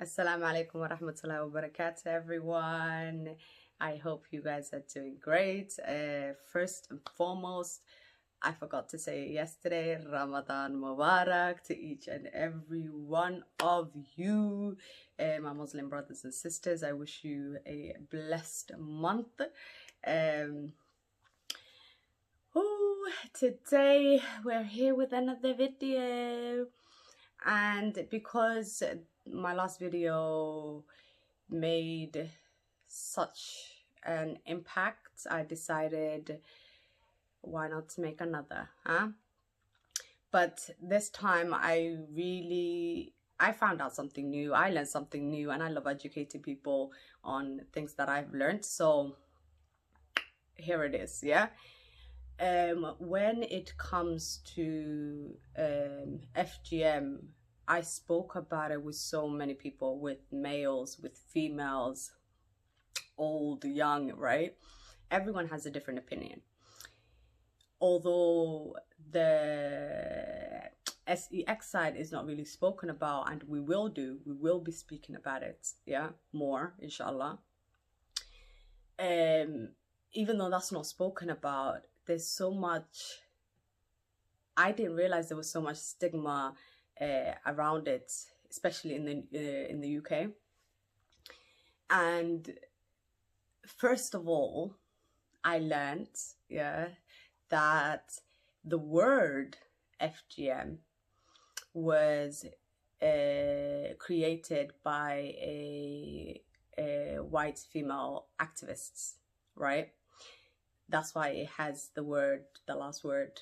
Assalamu alaikum wa rahmatullahi wa barakatuh, everyone. I hope you guys are doing great. First and foremost, I forgot to say yesterday, Ramadan Mubarak to each and every one of you, my Muslim brothers and sisters. I wish you a blessed month. Today we're here with another video, and because my last video made such an impact, I decided why not to make another, But this time I found out something new, I learned something new, and I love educating people on things that I've learned. So here it is, yeah. When it comes to FGM, I spoke about it with so many people, with males, with females, old, young, right? Everyone has a different opinion. Although the sex side is not really spoken about, and we will be speaking about it, yeah, more, inshallah. Even though that's not spoken about, there's so much, I didn't realize there was so much stigma around it, especially in the UK. And first of all, I learned, that the word FGM was created by a white female activists, right? That's why it has the last word,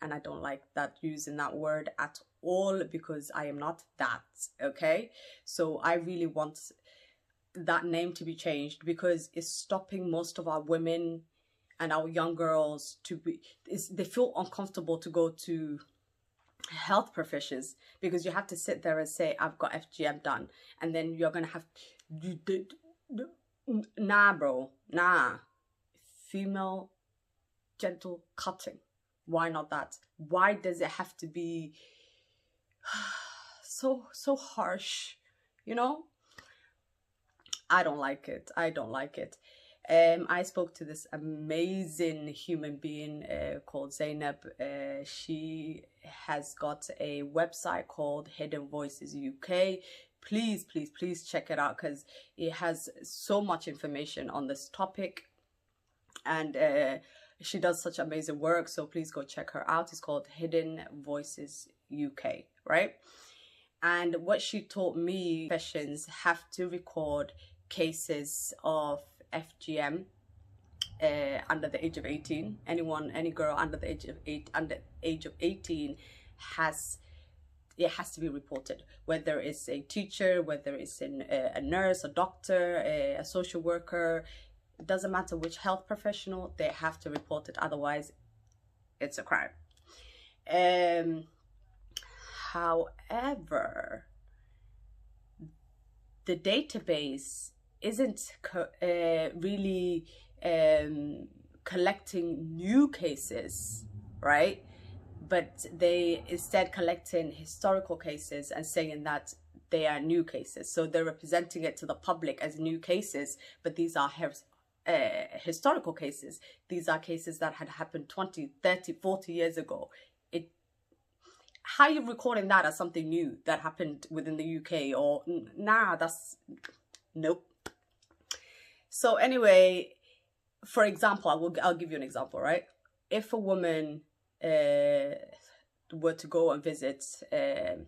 and I don't like that, using that word at all, because I am not that, okay? So I really want that name to be changed, because it's stopping most of our women and our young girls they feel uncomfortable to go to health professions, because you have to sit there and say, I've got FGM done, and then you're gonna have, nah bro, nah. Female gentle cutting, why not that? Why does it have to be so harsh, you know? I don't like it. I spoke to this amazing human being called Zainab. She has got a website called Hidden Voices UK. Please check it out, because it has so much information on this topic, and she does such amazing work, so please go check her out. It's called Hidden Voices UK, right? And what she taught me, professions have to record cases of FGM under the age of 18. Any girl under the age of 18 has to be reported, whether it's a teacher, whether it's a nurse, a doctor, a social worker. It doesn't matter which health professional, they have to report it, otherwise it's a crime. However, the database isn't really collecting new cases, right? But they instead collecting historical cases and saying that they are new cases. So they're representing it to the public as new cases, but these are historical cases. These are cases that had happened 20, 30, 40 years ago. How are you recording that as something new that happened within the UK? Or nah, that's nope. So anyway, for example, I'll give you an example, right? If a woman were to go and visit a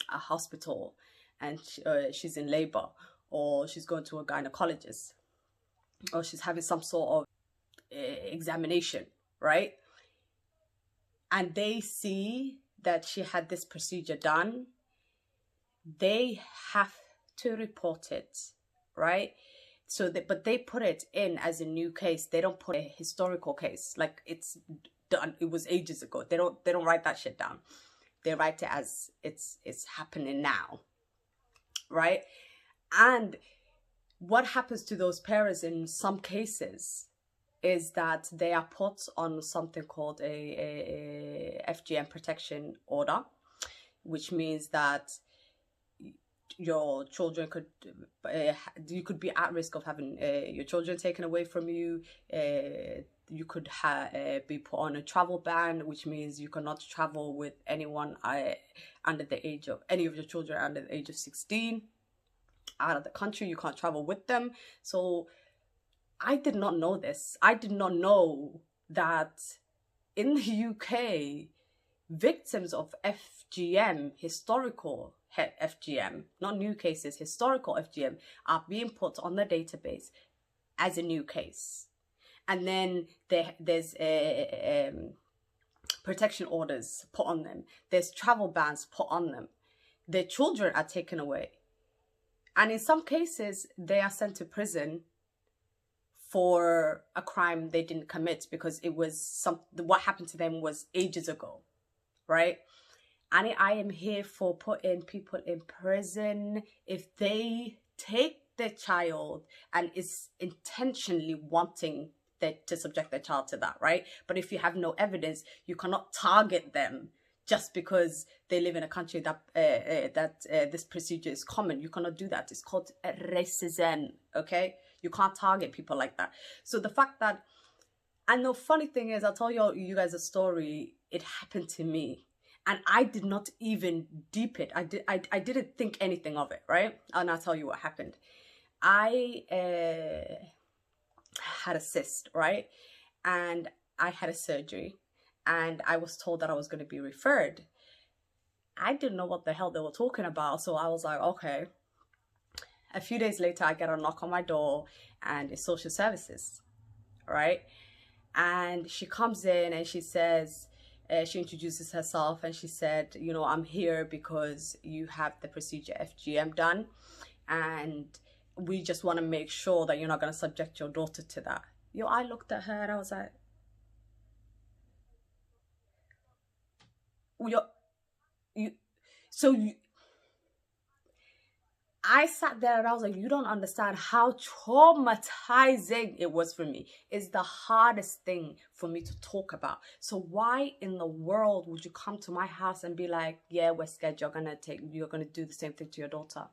hospital, and she's in labor, or she's going to a gynecologist, or she's having some sort of examination, right? And they see that she had this procedure done, they have to report it, right? So but they put it in as a new case. They don't put a historical case like it's done, it was ages ago. They don't write that shit down. They write it as it's happening now, right? And what happens to those parents in some cases is that they are put on something called a FGM protection order, which means that your children could, you could be at risk of having your children taken away from you. You could be put on a travel ban, which means you cannot travel with anyone under the age of, any of your children under the age of 16 out of the country. You can't travel with them. So I did not know this. I did not know that in the UK, victims of FGM, historical FGM, not new cases, historical FGM, are being put on the database as a new case. And then there's protection orders put on them. There's travel bans put on them. Their children are taken away. And in some cases, they are sent to prison for a crime they didn't commit, because it was what happened to them was ages ago, right? And I am here for putting people in prison if they take their child and is intentionally wanting to subject their child to that, right? But if you have no evidence, you cannot target them just because they live in a country that this procedure is common. You cannot do that. It's called racism, okay? You can't target people like that. So the fact that, and the funny thing is, I'll tell you guys a story. It happened to me, and I did not even deep it. I didn't think anything of it, right? And I'll tell you what happened. I had a cyst, right? And I had a surgery, and I was told that I was going to be referred. I didn't know what the hell they were talking about, so I was like, okay. A few days later, I get a knock on my door, and it's social services, right? And she comes in and she says, she introduces herself, and she said, you know, I'm here because you have the procedure FGM done, and we just want to make sure that you're not going to subject your daughter to that. Yo, I looked at her and I was like, I sat there and I was like, you don't understand how traumatizing it was for me. It's the hardest thing for me to talk about. So why in the world would you come to my house and be like, yeah, we're scared you're gonna do the same thing to your daughter?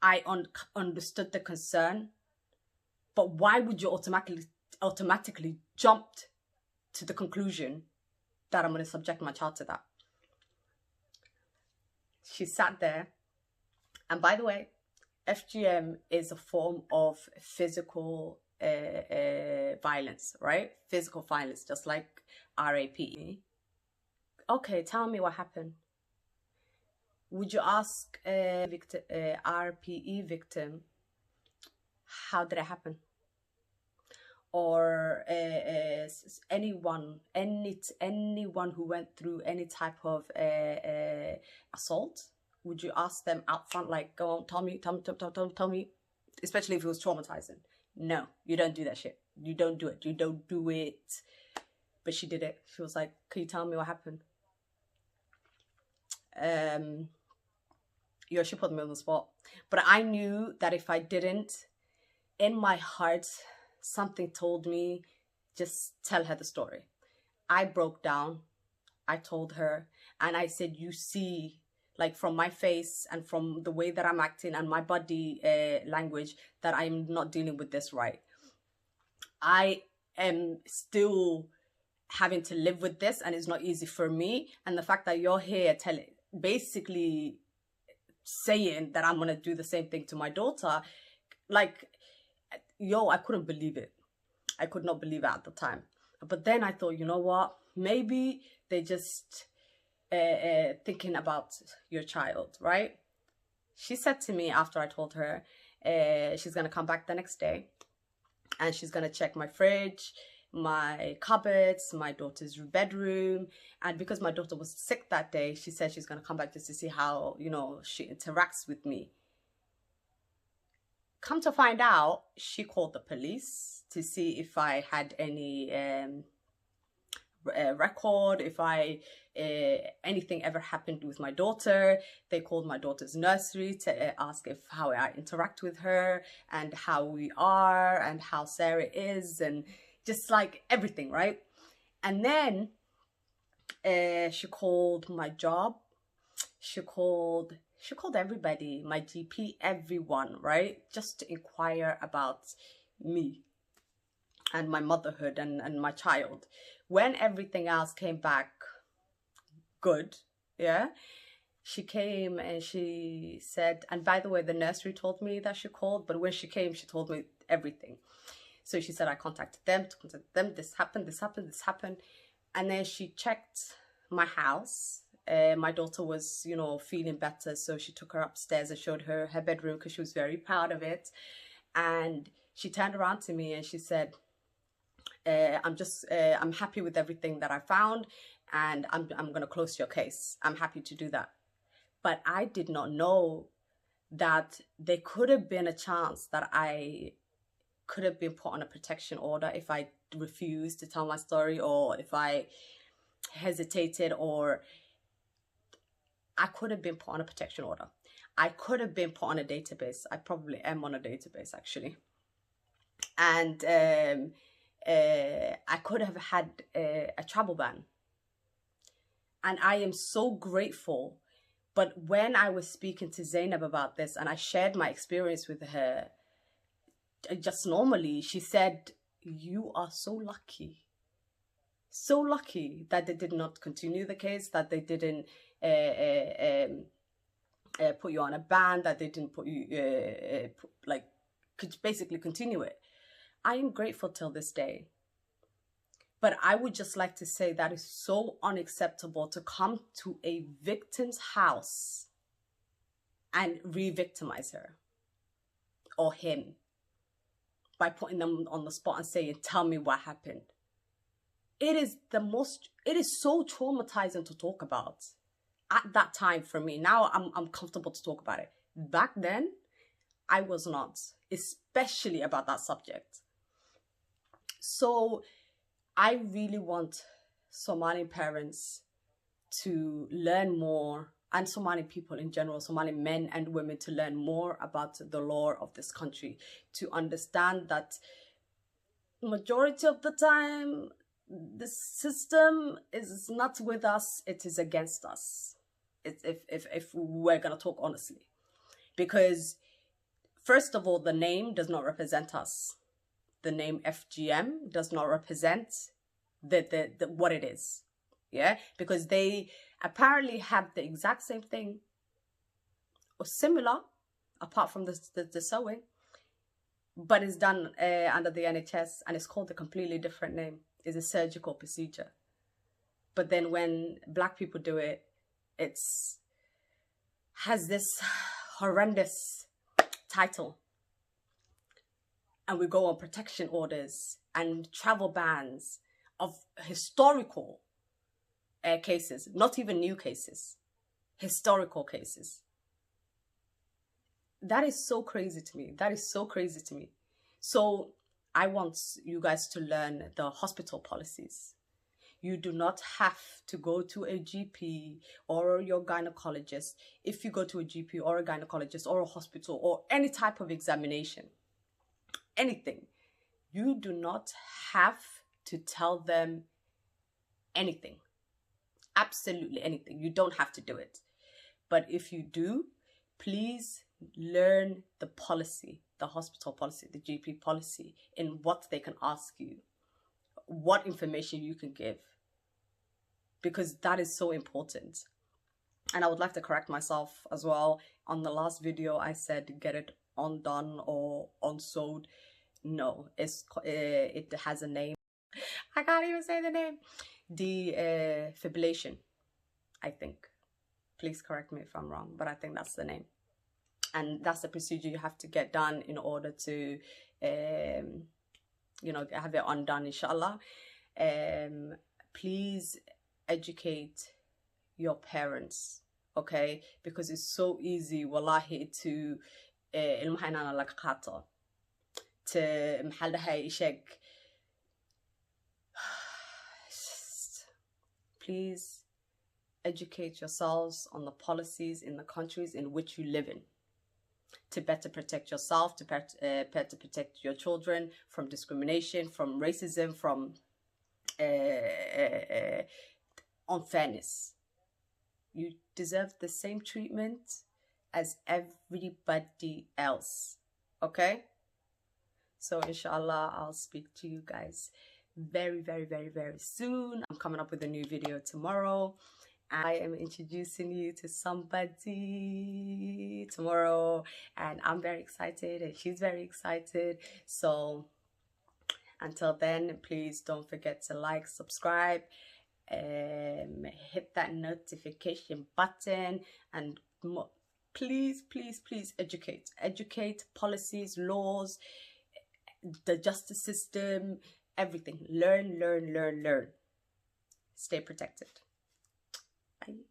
I understood the concern, but why would you automatically jump to the conclusion that I'm going to subject my child to that? She sat there, and by the way, FGM is a form of physical violence, right? Physical violence, just like RAPE. Okay, tell me what happened. Would you ask a RPE victim, how did it happen? Or anyone who went through any type of assault? Would you ask them out front, like, go on, tell me, especially if it was traumatizing? No, you don't do that shit. You don't do it. You don't do it. But she did it. She was like, can you tell me what happened? Yeah, she put me on the spot. But I knew that if I didn't, in my heart, something told me, just tell her the story. I broke down. I told her, and I said, you see, like from my face and from the way that I'm acting and my body language, that I'm not dealing with this right. I am still having to live with this, and it's not easy for me. And the fact that you're here basically saying that I'm going to do the same thing to my daughter, like, yo, I couldn't believe it. I could not believe it at the time. But then I thought, you know what? Maybe they just thinking about your child, right? She said to me after I told her, she's going to come back the next day, and she's going to check my fridge, my cupboards, my daughter's bedroom. And because my daughter was sick that day, she said she's going to come back just to see how, you know, she interacts with me. Come to find out, she called the police to see if I had any record, if anything ever happened with my daughter. They called my daughter's nursery to ask how I interact with her and how we are and how Sarah is, and just like everything, right? And then she called my job. She she called everybody, my GP, everyone, right? Just to inquire about me and my motherhood and my child. When everything else came back good, yeah, she came and she said, and by the way, the nursery told me that she called, but when she came, she told me everything. So she said, I contacted them, this happened, this happened, this happened. And then she checked my house. My daughter was, you know, feeling better. So she took her upstairs and showed her her bedroom because she was very proud of it. And she turned around to me and she said, I'm happy with everything that I found, and I'm going to close your case. I'm happy to do that. But I did not know that there could have been a chance that I could have been put on a protection order if I refused to tell my story, or if I hesitated, or I could have been put on a protection order. I could have been put on a database. I probably am on a database, actually. And I could have had a travel ban. And I am so grateful. But when I was speaking to Zainab about this and I shared my experience with her, just normally, she said, you are so lucky. So lucky that they did not continue the case, that they didn't put you on a ban, that they didn't put you, could basically continue it. I am grateful till this day. But I would just like to say that is so unacceptable to come to a victim's house and re-victimize her or him by putting them on the spot and saying, tell me what happened. It is so traumatizing to talk about at that time for me. Now I'm comfortable to talk about it. Back then, I was not, especially about that subject. So I really want Somali parents to learn more, and Somali people in general, Somali men and women, to learn more about the law of this country, to understand that majority of the time, the system is not with us, it is against us. If we're going to talk honestly. Because first of all, the name does not represent us. The name FGM does not represent what it is. Yeah, because they apparently have the exact same thing or similar, apart from the sewing, but it's done under the NHS and it's called a completely different name. It's a surgical procedure. But then when Black people do it, has this horrendous title. And we go on protection orders and travel bans of historical cases, not even new cases, historical cases. That is so crazy to me. That is so crazy to me. So I want you guys to learn the hospital policies. You do not have to go to a GP or your gynecologist. If you go to a GP or a gynecologist or a hospital or any type of examination, anything, you do not have to tell them anything. Absolutely anything. You don't have to do it. But if you do, please learn the policy, the hospital policy, the GP policy, in what they can ask you, what information you can give, because that is so important. And I would like to correct myself as well. On the last video, I said get it undone or unsewed. No, it has a name. I can't even say the name. Defibrillation, I think. Please correct me if I'm wrong, but I think that's the name. And that's the procedure you have to get done in order to, you know, have it undone, inshallah. Please educate your parents, okay? Because it's so easy, wallahi, to please educate yourselves on the policies in the countries in which you live in, to better protect yourself, to better protect your children from discrimination, from racism, from unfairness. You deserve the same treatment as everybody else. Okay? So inshallah, I'll speak to you guys very, very, very, very soon. I'm coming up with a new video tomorrow. I am introducing you to somebody tomorrow, and I'm very excited and she's very excited. So until then, please don't forget to like, subscribe, hit that notification button, and please, please, please educate policies, laws, the justice system, everything. Learn. Stay protected. Bye.